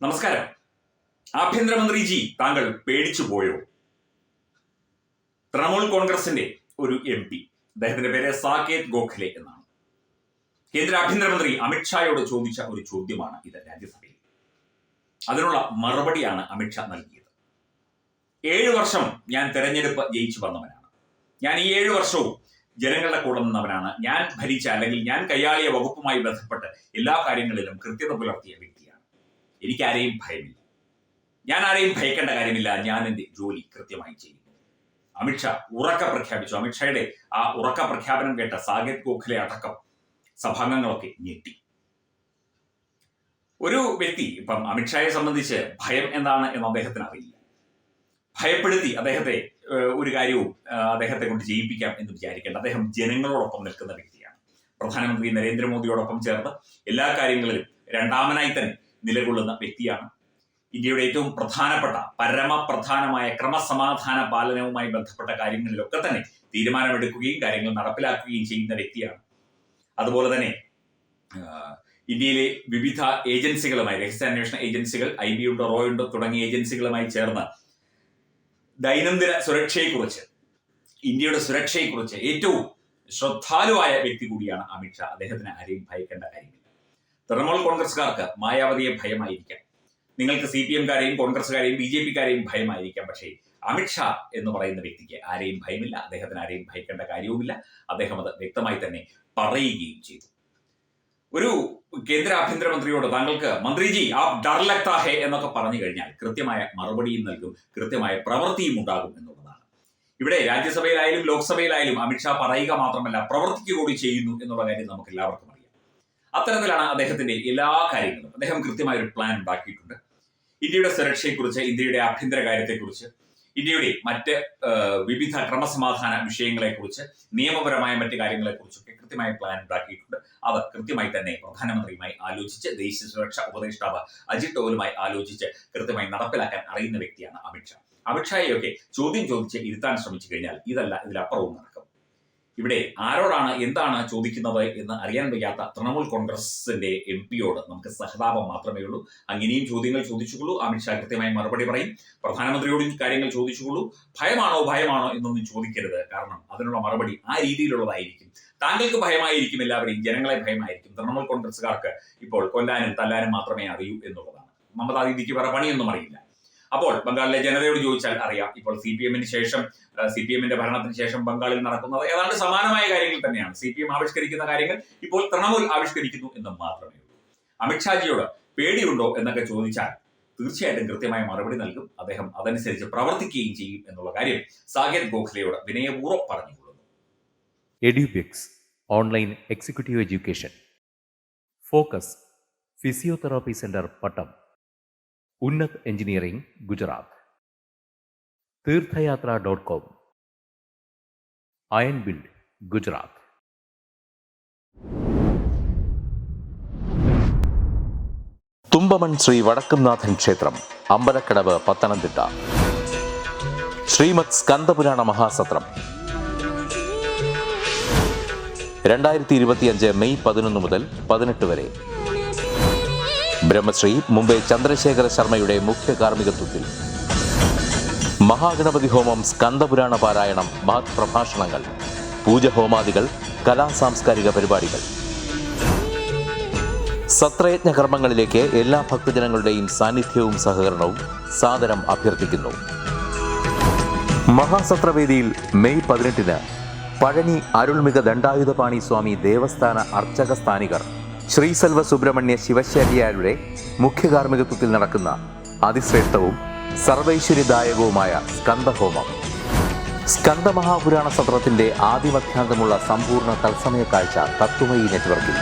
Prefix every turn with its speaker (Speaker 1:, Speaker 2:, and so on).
Speaker 1: നമസ്കാരം. ആഭ്യന്തരമന്ത്രിജി, താങ്കൾ പേടിച്ചു പോയോ? തൃണമൂൽ കോൺഗ്രസിന്റെ ഒരു MP, അദ്ദേഹത്തിന്റെ പേര് സാകേത് ഗോഖലെ എന്നാണ്. കേന്ദ്ര ആഭ്യന്തരമന്ത്രി അമിത്ഷായോട് ചോദിച്ച ഒരു ചോദ്യമാണ് ഇത് രാജ്യസഭയിൽ. അതിനുള്ള മറുപടിയാണ് അമിത്ഷാ നൽകിയത്. 7 വർഷം ഞാൻ തെരഞ്ഞെടുപ്പ് ജയിച്ചു വന്നവനാണ്. ഞാൻ ഈ 7 വർഷവും ജനങ്ങളുടെ കൂടെ നിന്നവനാണ്. ഞാൻ ഭരിച്ച അല്ലെങ്കിൽ ഞാൻ കൈയാളിയ വകുപ്പുമായി ബന്ധപ്പെട്ട് എല്ലാ കാര്യങ്ങളിലും കൃത്യത പുലർത്തിയ വ്യക്തിയാണ്. എനിക്കാരെയും ഭയമില്ല. ഞാൻ ആരെയും ഭയക്കേണ്ട കാര്യമില്ല. ഞാൻ എൻ്റെ ജോലി കൃത്യമായി ചെയ്യുന്നു. അമിത്ഷാ ഉറക്ക പ്രഖ്യാപിച്ചു. അമിത്ഷായുടെ ആ ഉറക്ക പ്രഖ്യാപനം കേട്ട സാകേത് ഗോഖലെ അടക്കം സഭാംഗങ്ങളൊക്കെ ഞെട്ടി. ഒരു വ്യക്തി ഇപ്പം അമിത്ഷായെ സംബന്ധിച്ച് ഭയം എന്താണ് എന്ന് അദ്ദേഹത്തിന് അറിയില്ല. ഭയപ്പെടുത്തി അദ്ദേഹത്തെ ഒരു കാര്യവും അദ്ദേഹത്തെ കൊണ്ട് ചെയ്യിപ്പിക്കാം എന്ന് വിചാരിക്കേണ്ട. അദ്ദേഹം ജനങ്ങളോടൊപ്പം നിൽക്കുന്ന വ്യക്തിയാണ്. പ്രധാനമന്ത്രി നരേന്ദ്രമോദിയോടൊപ്പം ചേർന്ന് എല്ലാ കാര്യങ്ങളിലും രണ്ടാമനായി തന്നെ നിലകൊള്ളുന്ന വ്യക്തിയാണ്. ഇന്ത്യയുടെ ഏറ്റവും പ്രധാനപ്പെട്ട പരമപ്രധാനമായ ക്രമസമാധാന പാലനവുമായി ബന്ധപ്പെട്ട കാര്യങ്ങളിലൊക്കെ തന്നെ തീരുമാനമെടുക്കുകയും കാര്യങ്ങൾ നടപ്പിലാക്കുകയും ചെയ്യുന്ന വ്യക്തിയാണ്. അതുപോലെ തന്നെ ഇന്ത്യയിലെ വിവിധ ഏജൻസികളുമായി, രഹസ്യാന്വേഷണ ഏജൻസികൾ, IB ഉണ്ട്, റോയ് ഉണ്ട് തുടങ്ങിയ ഏജൻസികളുമായി ചേർന്ന് ദൈനംദിന സുരക്ഷയെക്കുറിച്ച്, ഇന്ത്യയുടെ സുരക്ഷയെക്കുറിച്ച് ഏറ്റവും ശ്രദ്ധാലുവായ വ്യക്തി കൂടിയാണ് അമിത്ഷാ. അദ്ദേഹത്തിന് ആരെയും ഭയക്കേണ്ട കാര്യമില്ല. തൃണമൂൽ കോൺഗ്രസ്സുകാർക്ക് മായാവതിയെ ഭയമായിരിക്കാം, നിങ്ങൾക്ക് CPM-കാരെയും കോൺഗ്രസ്സുകാരെയും BJP-കാരെയും ഭയമായിരിക്കാം. പക്ഷേ അമിത്ഷാ എന്ന് പറയുന്ന വ്യക്തിക്ക് ആരെയും ഭയമില്ല. അദ്ദേഹത്തിന് ആരെയും ഭയക്കേണ്ട കാര്യവുമില്ല. അദ്ദേഹം അത് വ്യക്തമായി തന്നെ പറയുകയും ചെയ്തു. ഒരു കേന്ദ്ര ആഭ്യന്തരമന്ത്രിയോട് താങ്കൾക്ക് മന്ത്രിജി ആപ് ഡർ ലഗ്താ ഹേ എന്നൊക്കെ പറഞ്ഞു കഴിഞ്ഞാൽ കൃത്യമായ മറുപടിയും നൽകും, കൃത്യമായ പ്രവൃത്തിയും ഉണ്ടാകും എന്നുള്ളതാണ്. ഇവിടെ രാജ്യസഭയിലായാലും ലോക്സഭയിലായാലും അമിത്ഷാ പറയുക മാത്രമല്ല പ്രവർത്തിക്കുക കൂടി ചെയ്യുന്നു എന്നുള്ള കാര്യം നമുക്ക് എല്ലാവർക്കും അറിയാം. അത്തരത്തിലാണ് അദ്ദേഹത്തിന്റെ എല്ലാ കാര്യങ്ങളും. അദ്ദേഹം കൃത്യമായ ഒരു പ്ലാൻ ഉണ്ടാക്കിയിട്ടുണ്ട്. ഇന്ത്യയുടെ സുരക്ഷയെക്കുറിച്ച്, ഇന്ത്യയുടെ ആഭ്യന്തര കാര്യത്തെക്കുറിച്ച്, ഇന്ത്യയുടെ മറ്റ് വിവിധ ക്രമസമാധാന വിഷയങ്ങളെക്കുറിച്ച്, നിയമപരമായ മറ്റു കാര്യങ്ങളെക്കുറിച്ചൊക്കെ കൃത്യമായ പ്ലാൻ ഉണ്ടാക്കിയിട്ടുണ്ട്. അത് കൃത്യമായി തന്നെ പ്രധാനമന്ത്രിയുമായി ആലോചിച്ച്, ദേശീയ സുരക്ഷാ ഉപദേഷ്ടാവ് അജിത് ഡോവലുമായി ആലോചിച്ച് കൃത്യമായി നടപ്പിലാക്കാൻ അറിയുന്ന വ്യക്തിയാണ് അമിത്ഷാ. അമിത്ഷായെയൊക്കെ ചോദ്യം ചോദിച്ച് ഇരുത്താൻ ശ്രമിച്ചു കഴിഞ്ഞാൽ ഇതല്ല ഇതിലപ്പുറവും നടക്കും. ഇവിടെ ആരോടാണ് എന്താണ് ചോദിക്കുന്നത് എന്ന് അറിയാൻ വയ്യാത്ത തൃണമൂൽ കോൺഗ്രസിന്റെ MP-യോട് നമുക്ക് സഹതാപം മാത്രമേ ഉള്ളൂ. അങ്ങനെയും ചോദ്യങ്ങൾ ചോദിച്ചുകൊള്ളൂ. അമിത്ഷാ കൃത്യമായി മറുപടി പറയും. പ്രധാനമന്ത്രിയോടും കാര്യങ്ങൾ ചോദിച്ചുകൊള്ളൂ. ഭയമാണോ എന്നൊന്നും ചോദിക്കരുത്. കാരണം അതിനുള്ള മറുപടി ആ രീതിയിലുള്ളതായിരിക്കും. താങ്കൾക്ക് ഭയമായിരിക്കും, എല്ലാവരെയും ജനങ്ങളെ ഭയമായിരിക്കും. തൃണമൂൽ കോൺഗ്രസ്സുകാർക്ക് ഇപ്പോൾ കൊല്ലാനും തല്ലാനും മാത്രമേ അറിയൂ എന്നുള്ളതാണ്. മമതാ ദീദിക്ക് വേറെ പണിയൊന്നും അറിയില്ല. അപ്പോൾ ബംഗാളിലെ ജനതയോട് ചോദിച്ചാൽ അറിയാം. ഇപ്പോൾ CPM-ന്റെ ഭരണത്തിന് ശേഷം ബംഗാളിൽ നടക്കുന്നത് ഏതാണ്ട് സമാനമായ കാര്യങ്ങൾ തന്നെയാണ്. CPM ആവിഷ്കരിക്കുന്ന കാര്യങ്ങൾ ഇപ്പോൾ തൃണമൂൽ ആവിഷ്കരിക്കുന്നു എന്ന് മാത്രമേ ഉള്ളൂ. അമിത്ഷാജിയോട് പേടിയുണ്ടോ എന്നൊക്കെ ചോദിച്ചാൽ തീർച്ചയായിട്ടും കൃത്യമായ മറുപടി നൽകും. അദ്ദേഹം അതനുസരിച്ച് പ്രവർത്തിക്കുകയും ചെയ്യും എന്നുള്ള കാര്യം സാകേത് ഗോഖലെയോട് വിനയപൂർവ്വം പറഞ്ഞുകൊള്ളുന്നു.
Speaker 2: Edubix online executive education, focus physiotherapy centre Pattom, Unnath engineering Gujarat, തീർത്ഥയാത്ര.com, അയൺ ബിൽഡ് ഗുജറാത്ത്. തുമ്പമൺ ശ്രീ വടക്കുംനാഥൻ ക്ഷേത്രം, അമ്പലക്കടവ്, പത്തനംതിട്ട. ശ്രീമദ് സ്കന്ദപുരാണ മഹാസത്രം 2025 മെയ് 11 മുതൽ 18 വരെ. ബ്രഹ്മശ്രീ മുംബൈ ചന്ദ്രശേഖര ശർമ്മയുടെ മുഖ്യ കാർമ്മികത്വത്തിൽ മഹാഗണപതി ഹോമം, സ്കന്ദപുരാണ പാരായണം, മഹത് പ്രഭാഷണങ്ങൾ, പൂജഹോമാദികൾ, കലാസാംസ്കാരിക പരിപാടികൾ. സത്രയജ്ഞ കർമ്മങ്ങളിലേക്ക് എല്ലാ ഭക്തജനങ്ങളുടെയും സാന്നിധ്യവും സഹകരണവും സാദരം അഭ്യർത്ഥിക്കുന്നു. മഹാസത്രവേദിയിൽ മെയ് 18 പഴനി അരുൾമിക ദണ്ഡായുധപാണി സ്വാമി ദേവസ്ഥാന അർച്ചക സ്ഥാനികർ ശ്രീസെൽവ സുബ്രഹ്മണ്യ ശിവശാരിയാരുടെ മുഖ്യ കാർമ്മികത്വത്തിൽ നടക്കുന്ന അതിശ്രേഷ്ഠവും സർവൈശ്വര്യദായകവുമായ സ്കന്ദഹോമം. സ്കന്ദമഹാപുരാണ സത്രത്തിന്റെ ആദിമധ്യാന്തമുള്ള സമ്പൂർണ്ണ തത്സമയ കാഴ്ച തത്വമയി നെറ്റ്വർക്കിൽ.